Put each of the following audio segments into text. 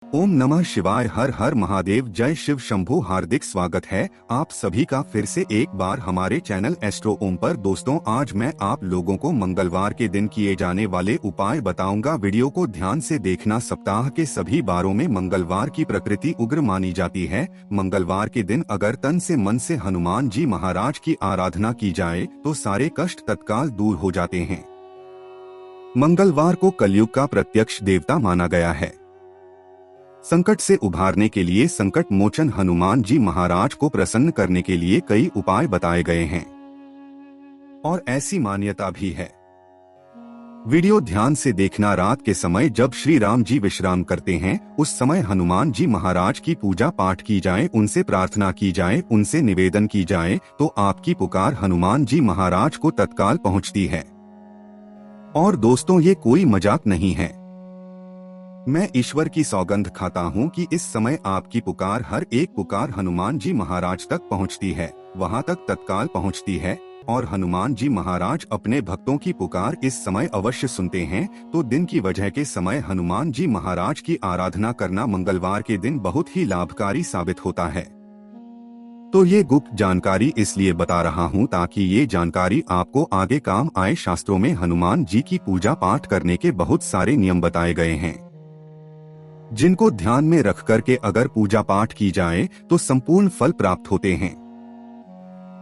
ओम नमः शिवाय। हर हर महादेव। जय शिव शंभू। हार्दिक स्वागत है आप सभी का फिर से एक बार हमारे चैनल एस्ट्रो ओम पर। दोस्तों, आज मैं आप लोगों को मंगलवार के दिन किए जाने वाले उपाय बताऊंगा। वीडियो को ध्यान से देखना। सप्ताह के सभी बारों में मंगलवार की प्रकृति उग्र मानी जाती है। मंगलवार के दिन अगर तन से मन से हनुमान जी महाराज की आराधना की जाए तो सारे कष्ट तत्काल दूर हो जाते हैं। मंगलवार को कलयुग का प्रत्यक्ष देवता माना गया है। संकट से उभारने के लिए संकट मोचन हनुमान जी महाराज को प्रसन्न करने के लिए कई उपाय बताए गए हैं और ऐसी मान्यता भी है। वीडियो ध्यान से देखना। रात के समय जब श्री राम जी विश्राम करते हैं उस समय हनुमान जी महाराज की पूजा पाठ की जाए, उनसे प्रार्थना की जाए, उनसे निवेदन की जाए तो आपकी पुकार हनुमान जी महाराज को तत्काल पहुंचती है। और दोस्तों, ये कोई मजाक नहीं है। मैं ईश्वर की सौगंध खाता हूँ कि इस समय आपकी पुकार, हर एक पुकार हनुमान जी महाराज तक पहुँचती है, वहाँ तक तत्काल पहुँचती है। और हनुमान जी महाराज अपने भक्तों की पुकार इस समय अवश्य सुनते हैं। तो दिन की वजह के समय हनुमान जी महाराज की आराधना करना मंगलवार के दिन बहुत ही लाभकारी साबित होता है। तो ये गुप्त जानकारी इसलिए बता रहा हूँ ताकि ये जानकारी आपको आगे काम आए। शास्त्रों में हनुमान जी की पूजा पाठ करने के बहुत सारे नियम बताए गए हैं जिनको ध्यान में रख करके अगर पूजा पाठ की जाए तो संपूर्ण फल प्राप्त होते हैं।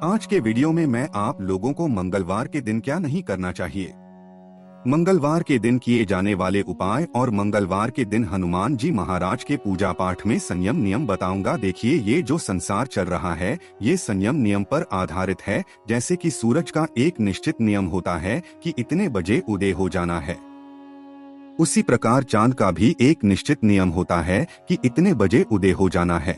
आज के वीडियो में मैं आप लोगों को मंगलवार के दिन क्या नहीं करना चाहिए, मंगलवार के दिन किए जाने वाले उपाय और मंगलवार के दिन हनुमान जी महाराज के पूजा पाठ में संयम नियम बताऊंगा। देखिए, ये जो संसार चल रहा है ये संयम नियम पर आधारित है। जैसे कि सूरज का एक निश्चित नियम होता है कि इतने बजे उदय हो जाना है, उसी प्रकार चांद का भी एक निश्चित नियम होता है कि इतने बजे उदय हो जाना है।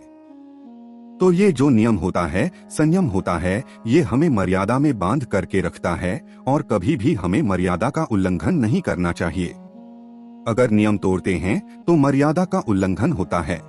तो ये जो नियम होता है, संयम होता है, ये हमें मर्यादा में बांध करके रखता है और कभी भी हमें मर्यादा का उल्लंघन नहीं करना चाहिए। अगर नियम तोड़ते हैं तो मर्यादा का उल्लंघन होता है।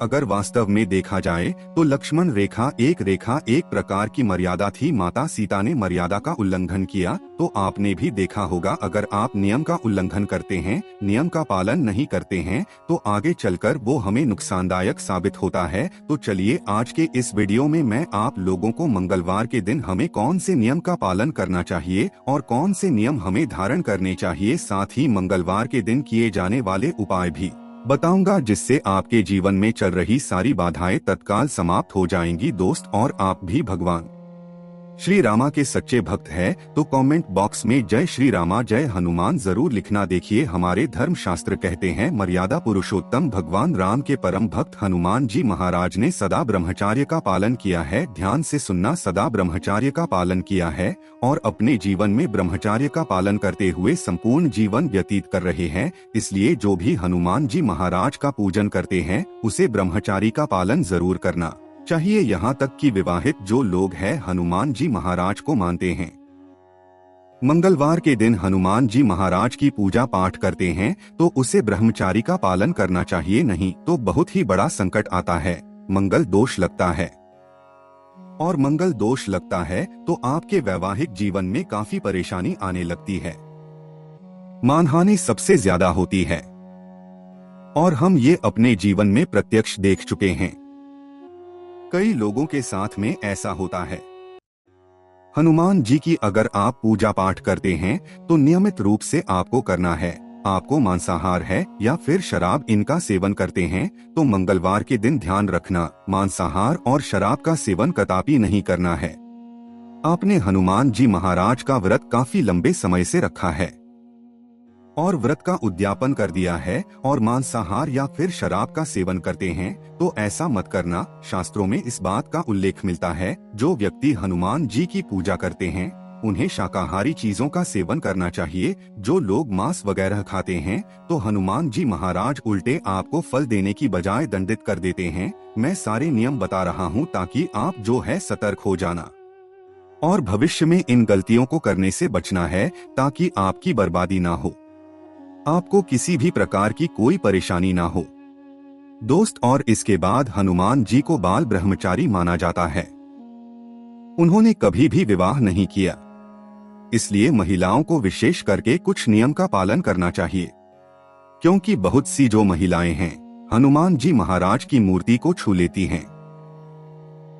अगर वास्तव में देखा जाए तो लक्ष्मण रेखा एक प्रकार की मर्यादा थी। माता सीता ने मर्यादा का उल्लंघन किया तो आपने भी देखा होगा, अगर आप नियम का उल्लंघन करते हैं, नियम का पालन नहीं करते हैं तो आगे चलकर वो हमें नुकसानदायक साबित होता है। तो चलिए, आज के इस वीडियो में मैं आप लोगों को मंगलवार के दिन हमें कौन से नियम का पालन करना चाहिए और कौन से नियम हमें धारण करने चाहिए, साथ ही मंगलवार के दिन किए जाने वाले उपाय भी बताऊंगा, जिससे आपके जीवन में चल रही सारी बाधाएं तत्काल समाप्त हो जाएंगी। दोस्त, और आप भी भगवान श्री रामा के सच्चे भक्त हैं तो कमेंट बॉक्स में जय श्री रामा जय हनुमान जरूर लिखना। देखिए, हमारे धर्म शास्त्र कहते हैं मर्यादा पुरुषोत्तम भगवान राम के परम भक्त हनुमान जी महाराज ने सदा ब्रह्मचार्य का पालन किया है। ध्यान से सुनना, सदा ब्रह्मचार्य का पालन किया है और अपने जीवन में ब्रह्मचार्य का पालन करते हुए संपूर्ण जीवन व्यतीत कर रहे हैं। इसलिए जो भी हनुमान जी महाराज का पूजन करते हैं उसे ब्रह्मचारी का पालन जरूर करना चाहिए। यहाँ तक कि विवाहित जो लोग हैं हनुमान जी महाराज को मानते हैं, मंगलवार के दिन हनुमान जी महाराज की पूजा पाठ करते हैं तो उसे ब्रह्मचारी का पालन करना चाहिए, नहीं तो बहुत ही बड़ा संकट आता है। मंगल दोष लगता है और मंगल दोष लगता है तो आपके वैवाहिक जीवन में काफी परेशानी आने लगती है, मानहानि सबसे ज्यादा होती है और हम ये अपने जीवन में प्रत्यक्ष देख चुके हैं। कई लोगों के साथ में ऐसा होता है। हनुमान जी की अगर आप पूजा पाठ करते हैं तो नियमित रूप से आपको करना है। आपको मांसाहार है या फिर शराब इनका सेवन करते हैं तो मंगलवार के दिन ध्यान रखना, मांसाहार और शराब का सेवन कदापि नहीं करना है। आपने हनुमान जी महाराज का व्रत काफी लंबे समय से रखा है और व्रत का उद्यापन कर दिया है और मांसाहार या फिर शराब का सेवन करते हैं तो ऐसा मत करना। शास्त्रों में इस बात का उल्लेख मिलता है, जो व्यक्ति हनुमान जी की पूजा करते हैं उन्हें शाकाहारी चीजों का सेवन करना चाहिए। जो लोग मांस वगैरह खाते हैं तो हनुमान जी महाराज उल्टे आपको फल देने की बजाय दंडित कर देते हैं। मैं सारे नियम बता रहा हूँ ताकि आप जो है सतर्क हो जाना और भविष्य में इन गलतियों को करने से बचना है ताकि आपकी बर्बादी ना हो, आपको किसी भी प्रकार की कोई परेशानी ना हो। दोस्त, और इसके बाद हनुमान जी को बाल ब्रह्मचारी माना जाता है। उन्होंने कभी भी विवाह नहीं किया, इसलिए महिलाओं को विशेष करके कुछ नियम का पालन करना चाहिए। क्योंकि बहुत सी जो महिलाएं हैं हनुमान जी महाराज की मूर्ति को छू लेती हैं।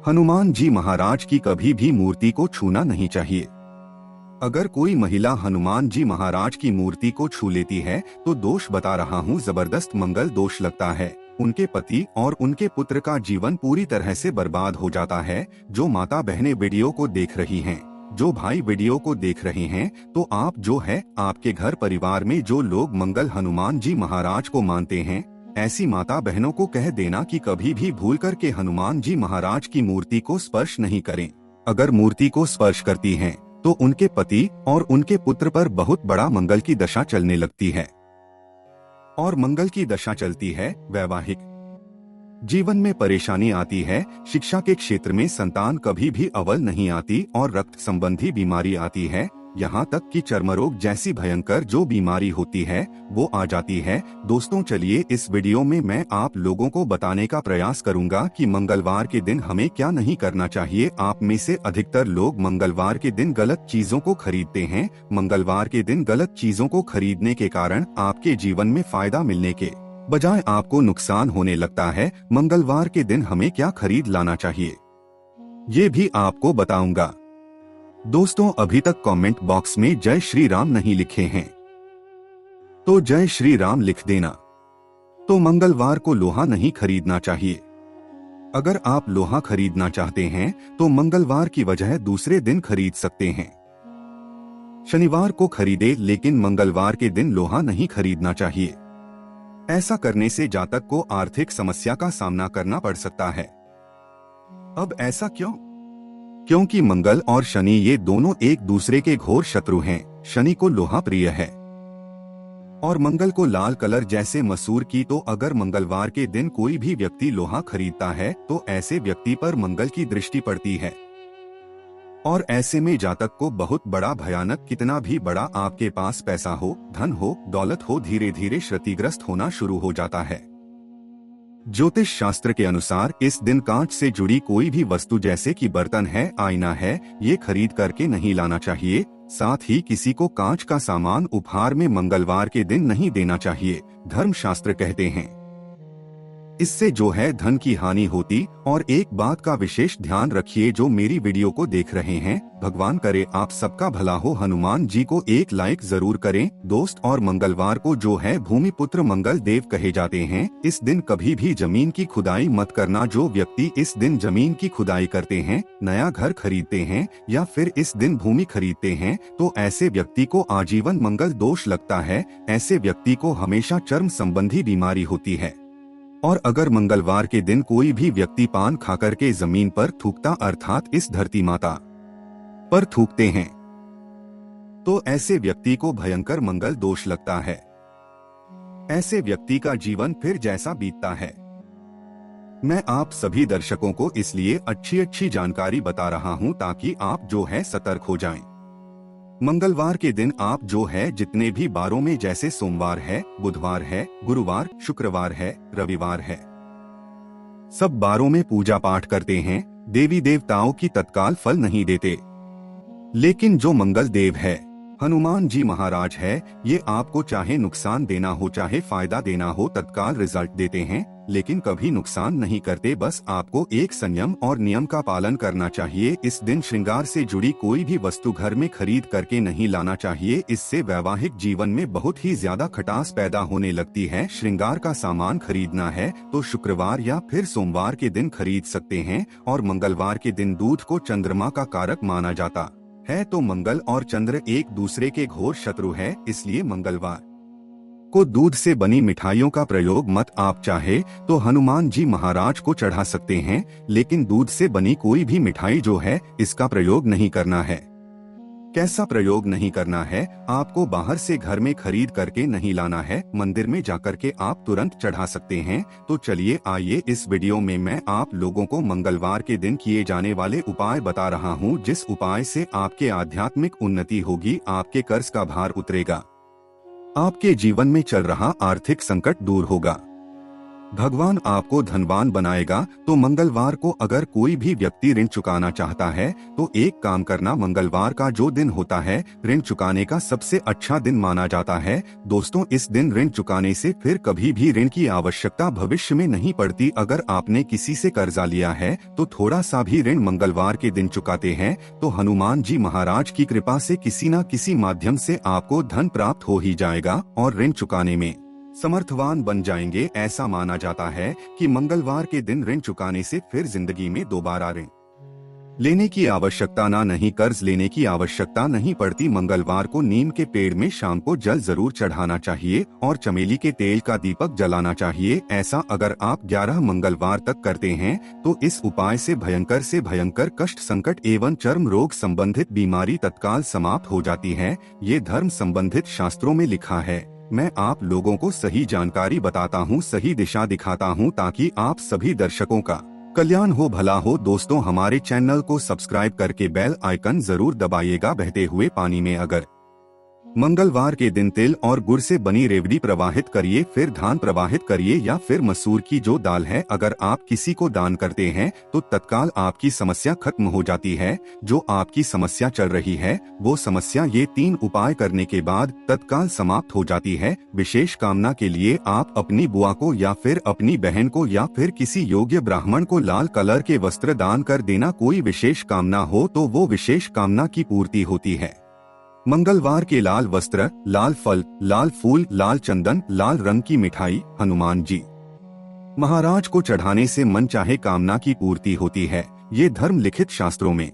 हनुमान जी महाराज की कभी भी मूर्ति को छूना नहीं चाहिए। अगर कोई महिला हनुमान जी महाराज की मूर्ति को छू लेती है तो दोष बता रहा हूँ, जबरदस्त मंगल दोष लगता है। उनके पति और उनके पुत्र का जीवन पूरी तरह से बर्बाद हो जाता है। जो माता बहनें वीडियो को देख रही हैं, जो भाई वीडियो को देख रहे हैं, तो आप जो है आपके घर परिवार में जो लोग मंगल हनुमान जी महाराज को मानते हैं, ऐसी माता बहनों को कह देना कि कभी भी भूल करके हनुमान जी महाराज की मूर्ति को स्पर्श नहीं करें। अगर मूर्ति को स्पर्श करती हैं, तो उनके पति और उनके पुत्र पर बहुत बड़ा मंगल की दशा चलने लगती है। और मंगल की दशा चलती है वैवाहिक जीवन में परेशानी आती है, शिक्षा के क्षेत्र में संतान कभी भी अव्वल नहीं आती और रक्त संबंधी बीमारी आती है, यहाँ तक कि चर्म रोग जैसी भयंकर जो बीमारी होती है वो आ जाती है। दोस्तों चलिए इस वीडियो में मैं आप लोगों को बताने का प्रयास करूंगा कि मंगलवार के दिन हमें क्या नहीं करना चाहिए। आप में से अधिकतर लोग मंगलवार के दिन गलत चीजों को खरीदते हैं। मंगलवार के दिन गलत चीजों को खरीदने के कारण आपके जीवन में फायदा मिलने के बजाय आपको नुकसान होने लगता है। मंगलवार के दिन हमें क्या खरीद लाना चाहिए ये भी आपको बताऊंगा। दोस्तों अभी तक कमेंट बॉक्स में जय श्री राम नहीं लिखे हैं तो जय श्री राम लिख देना। तो मंगलवार को लोहा नहीं खरीदना चाहिए। अगर आप लोहा खरीदना चाहते हैं तो मंगलवार की वजह दूसरे दिन खरीद सकते हैं। शनिवार को खरीदे, लेकिन मंगलवार के दिन लोहा नहीं खरीदना चाहिए। ऐसा करने से जातक को आर्थिक समस्या का सामना करना पड़ सकता है। अब ऐसा क्यों? क्योंकि मंगल और शनि ये दोनों एक दूसरे के घोर शत्रु हैं। शनि को लोहा प्रिय है और मंगल को लाल कलर जैसे मसूर की। तो अगर मंगलवार के दिन कोई भी व्यक्ति लोहा खरीदता है तो ऐसे व्यक्ति पर मंगल की दृष्टि पड़ती है और ऐसे में जातक को बहुत बड़ा भयानक, कितना भी बड़ा आपके पास पैसा हो, धन हो, दौलत हो, धीरे धीरे क्षतिग्रस्त होना शुरू हो जाता है। ज्योतिष शास्त्र के अनुसार इस दिन कांच से जुड़ी कोई भी वस्तु जैसे कि बर्तन है, आईना है, ये खरीद करके नहीं लाना चाहिए। साथ ही किसी को कांच का सामान उपहार में मंगलवार के दिन नहीं देना चाहिए। धर्मशास्त्र कहते हैं इससे जो है धन की हानि होती। और एक बात का विशेष ध्यान रखिए, जो मेरी वीडियो को देख रहे हैं, भगवान करे आप सबका भला हो। हनुमान जी को एक लाइक जरूर करें दोस्त। और मंगलवार को जो है भूमि पुत्र मंगल देव कहे जाते हैं। इस दिन कभी भी जमीन की खुदाई मत करना। जो व्यक्ति इस दिन जमीन की खुदाई करते हैं, नया घर खरीदते हैं या फिर इस दिन भूमि खरीदते हैं, तो ऐसे व्यक्ति को आजीवन मंगल दोष लगता है। ऐसे व्यक्ति को हमेशा चर्म संबंधी बीमारी होती है। और अगर मंगलवार के दिन कोई भी व्यक्ति पान खाकर के जमीन पर थूकता, अर्थात इस धरती माता पर थूकते हैं, तो ऐसे व्यक्ति को भयंकर मंगल दोष लगता है। ऐसे व्यक्ति का जीवन फिर जैसा बीतता है। मैं आप सभी दर्शकों को इसलिए अच्छी जानकारी बता रहा हूं ताकि आप जो है सतर्क हो जाएं। मंगलवार के दिन आप जो है जितने भी बारों में, जैसे सोमवार है, बुधवार है, गुरुवार, शुक्रवार है, रविवार है, सब बारों में पूजा पाठ करते हैं। देवी देवताओं की तत्काल फल नहीं देते, लेकिन जो मंगल देव है, हनुमान जी महाराज है, ये आपको चाहे नुकसान देना हो चाहे फायदा देना हो, तत्काल रिजल्ट देते हैं, लेकिन कभी नुकसान नहीं करते। बस आपको एक संयम और नियम का पालन करना चाहिए। इस दिन श्रृंगार से जुड़ी कोई भी वस्तु घर में खरीद करके नहीं लाना चाहिए। इससे वैवाहिक जीवन में बहुत ही ज्यादा खटास पैदा होने लगती है। श्रृंगार का सामान खरीदना है तो शुक्रवार या फिर सोमवार के दिन खरीद सकते हैं। और मंगलवार के दिन दूध को चंद्रमा का कारक माना जाता है, तो मंगल और चंद्र एक दूसरे के घोर शत्रु है। इसलिए मंगलवार को दूध से बनी मिठाइयों का प्रयोग मत। आप चाहे तो हनुमान जी महाराज को चढ़ा सकते हैं, लेकिन दूध से बनी कोई भी मिठाई जो है इसका प्रयोग नहीं करना है। कैसा प्रयोग नहीं करना है? आपको बाहर से घर में खरीद करके नहीं लाना है, मंदिर में जाकर के आप तुरंत चढ़ा सकते हैं। तो चलिए आइए इस वीडियो में मैं आप लोगों को मंगलवार के दिन किए जाने वाले उपाय बता रहा हूं, जिस उपाय से आपके आध्यात्मिक उन्नति होगी, आपके कर्ज का भार उतरेगा, आपके जीवन में चल रहा आर्थिक संकट दूर होगा। भगवान आपको धनवान बनाएगा। तो मंगलवार को अगर कोई भी व्यक्ति ऋण चुकाना चाहता है तो एक काम करना, मंगलवार का जो दिन होता है ऋण चुकाने का सबसे अच्छा दिन माना जाता है। दोस्तों, इस दिन ऋण चुकाने से फिर कभी भी ऋण की आवश्यकता भविष्य में नहीं पड़ती। अगर आपने किसी से कर्जा लिया है तो थोड़ा सा भी ऋण मंगलवार के दिन चुकाते हैं तो हनुमान जी महाराज की कृपा से किसी न किसी माध्यम से आपको धन प्राप्त हो ही जाएगा और ऋण चुकाने में समर्थवान बन जाएंगे। ऐसा माना जाता है कि मंगलवार के दिन ऋण चुकाने से फिर जिंदगी में दोबारा ऋण लेने की आवश्यकता नहीं, कर्ज लेने की आवश्यकता नहीं पड़ती। मंगलवार को नीम के पेड़ में शाम को जल जरूर चढ़ाना चाहिए और चमेली के तेल का दीपक जलाना चाहिए। ऐसा अगर आप 11 मंगलवार तक करते हैं तो इस उपाय से भयंकर कष्ट, संकट एवं चर्म रोग संबंधित बीमारी तत्काल समाप्त हो जाती है। ये धर्म संबंधित शास्त्रों में लिखा है। मैं आप लोगों को सही जानकारी बताता हूँ, सही दिशा दिखाता हूँ ताकि आप सभी दर्शकों का कल्याण हो, भला हो। दोस्तों, हमारे चैनल को सब्सक्राइब करके बेल आइकन जरूर दबाइएगा। बहते हुए पानी में अगर मंगलवार के दिन तिल और गुड़ से बनी रेवड़ी प्रवाहित करिए, फिर धान प्रवाहित करिए या फिर मसूर की जो दाल है अगर आप किसी को दान करते हैं तो तत्काल आपकी समस्या खत्म हो जाती है। जो आपकी समस्या चल रही है वो समस्या ये 3 उपाय करने के बाद तत्काल समाप्त हो जाती है। विशेष कामना के लिए आप अपनी बुआ को या फिर अपनी बहन को या फिर किसी योग्य ब्राह्मण को लाल कलर के वस्त्र दान कर देना। कोई विशेष कामना हो तो वो विशेष कामना की पूर्ति होती है। मंगलवार के लाल वस्त्र, लाल फल, लाल फूल, लाल चंदन, लाल रंग की मिठाई हनुमान जी महाराज को चढ़ाने से मन चाहे कामना की पूर्ति होती है। ये धर्म लिखित शास्त्रों में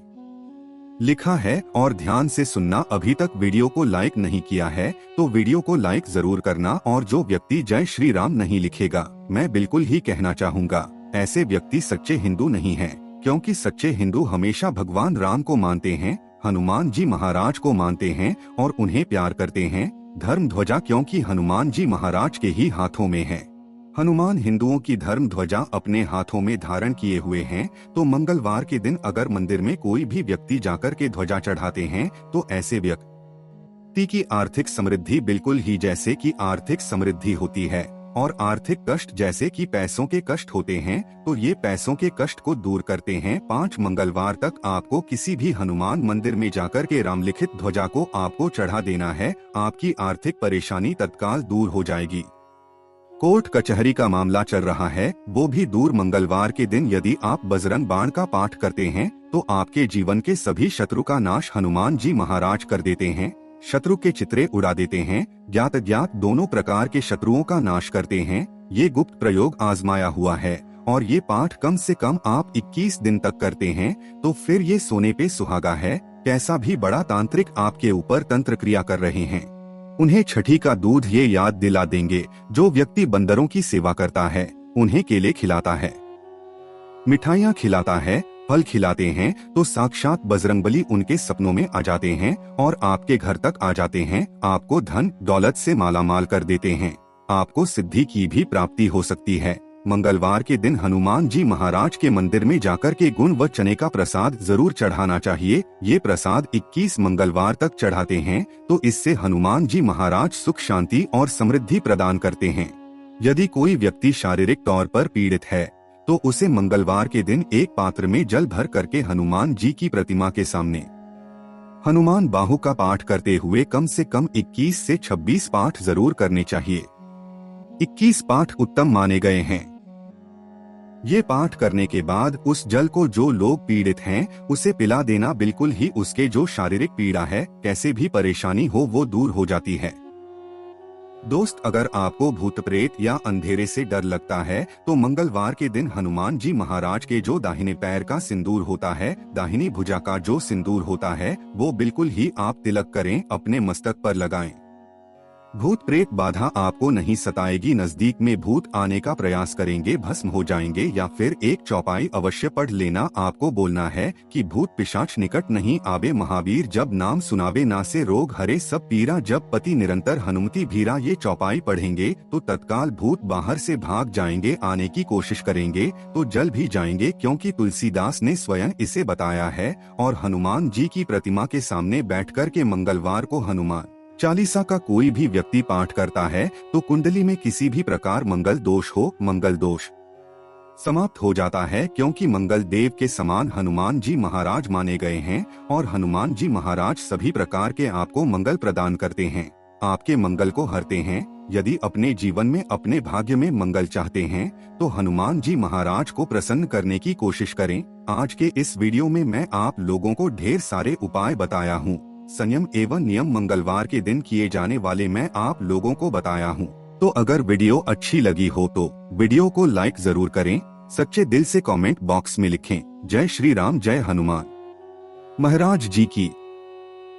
लिखा है। और ध्यान से सुनना, अभी तक वीडियो को लाइक नहीं किया है तो वीडियो को लाइक जरूर करना। और जो व्यक्ति जय श्री राम नहीं लिखेगा, मैं बिल्कुल ही कहना चाहूँगा ऐसे व्यक्ति सच्चे हिंदू नहीं है, क्योंकि सच्चे हिंदू हमेशा भगवान राम को मानते हैं, हनुमान जी महाराज को मानते हैं और उन्हें प्यार करते हैं। धर्म ध्वजा क्योंकि हनुमान जी महाराज के ही हाथों में है। हनुमान हिंदुओं की धर्म ध्वजा अपने हाथों में धारण किए हुए हैं। तो मंगलवार के दिन अगर मंदिर में कोई भी व्यक्ति जाकर के ध्वजा चढ़ाते हैं तो ऐसे व्यक्ति की आर्थिक समृद्धि बिल्कुल ही जैसे कि आर्थिक समृद्धि होती है। और आर्थिक कष्ट जैसे कि पैसों के कष्ट होते हैं तो ये पैसों के कष्ट को दूर करते हैं। 5 मंगलवार तक आपको किसी भी हनुमान मंदिर में जाकर के रामलिखित ध्वजा को आपको चढ़ा देना है। आपकी आर्थिक परेशानी तत्काल दूर हो जाएगी। कोर्ट कचहरी का मामला चल रहा है वो भी दूर। मंगलवार के दिन यदि आप बजरंग बाण का पाठ करते हैं तो आपके जीवन के सभी शत्रु का नाश हनुमान जी महाराज कर देते हैं। शत्रु के चित्रे उड़ा देते हैं, ज्ञात अज्ञात दोनों प्रकार के शत्रुओं का नाश करते हैं। ये गुप्त प्रयोग आजमाया हुआ है और ये पाठ कम से कम आप 21 दिन तक करते हैं तो फिर ये सोने पे सुहागा है। कैसा भी बड़ा तांत्रिक आपके ऊपर तंत्र क्रिया कर रहे हैं, उन्हें छठी का दूध ये याद दिला देंगे। जो व्यक्ति बंदरों की सेवा करता है, उन्हें केले खिलाता है, मिठाइयाँ खिलाता है, फल खिलाते हैं तो साक्षात बजरंगबली उनके सपनों में आ जाते हैं और आपके घर तक आ जाते हैं। आपको धन दौलत से मालामाल कर देते हैं। आपको सिद्धि की भी प्राप्ति हो सकती है। मंगलवार के दिन हनुमान जी महाराज के मंदिर में जाकर के गुड़ व चने का प्रसाद जरूर चढ़ाना चाहिए। ये प्रसाद 21 मंगलवार तक चढ़ाते हैं तो इससे हनुमान जी महाराज सुख, शांति और समृद्धि प्रदान करते हैं। यदि कोई व्यक्ति शारीरिक तौर पर पीड़ित है तो उसे मंगलवार के दिन एक पात्र में जल भर करके हनुमान जी की प्रतिमा के सामने हनुमान बाहु का पाठ करते हुए कम से कम 21 से 26 पाठ जरूर करने चाहिए। 21 पाठ उत्तम माने गए हैं। ये पाठ करने के बाद उस जल को जो लोग पीड़ित हैं उसे पिला देना। बिल्कुल ही उसके जो शारीरिक पीड़ा है, कैसे भी परेशानी हो, वो दूर हो जाती है। दोस्त, अगर आपको भूत प्रेत या अंधेरे से डर लगता है तो मंगलवार के दिन हनुमान जी महाराज के जो दाहिने पैर का सिंदूर होता है, दाहिनी भुजा का जो सिंदूर होता है, वो बिल्कुल ही आप तिलक करें, अपने मस्तक पर लगाएं। भूत प्रेत बाधा आपको नहीं सताएगी। नजदीक में भूत आने का प्रयास करेंगे, भस्म हो जाएंगे। या फिर एक चौपाई अवश्य पढ़ लेना। आपको बोलना है कि भूत पिशाच निकट नहीं आवे, महावीर जब नाम सुनावे, ना से रोग हरे सब पीरा, जब पति निरंतर हनुमति भीरा। ये चौपाई पढ़ेंगे तो तत्काल भूत बाहर से भाग जाएंगे। आने की कोशिश करेंगे तो जल भी जाएंगे, क्योंकि तुलसीदास ने स्वयं इसे बताया है। और हनुमान जी की प्रतिमा के सामने बैठकर के मंगलवार को हनुमान चालीसा का कोई भी व्यक्ति पाठ करता है तो कुंडली में किसी भी प्रकार मंगल दोष हो, मंगल दोष समाप्त हो जाता है, क्योंकि मंगल देव के समान हनुमान जी महाराज माने गए हैं और हनुमान जी महाराज सभी प्रकार के आपको मंगल प्रदान करते हैं, आपके मंगल को हरते हैं। यदि अपने जीवन में अपने भाग्य में मंगल चाहते हैं तो हनुमान जी महाराज को प्रसन्न करने की कोशिश करें। आज के इस वीडियो में मैं आप लोगों को ढेर सारे उपाय बताया हूँ। संयम एवं नियम मंगलवार के दिन किए जाने वाले मैं आप लोगों को बताया हूँ। तो अगर वीडियो अच्छी लगी हो तो वीडियो को लाइक जरूर करें, सच्चे दिल से कमेंट बॉक्स में लिखें जय श्री राम, जय हनुमान महाराज जी की।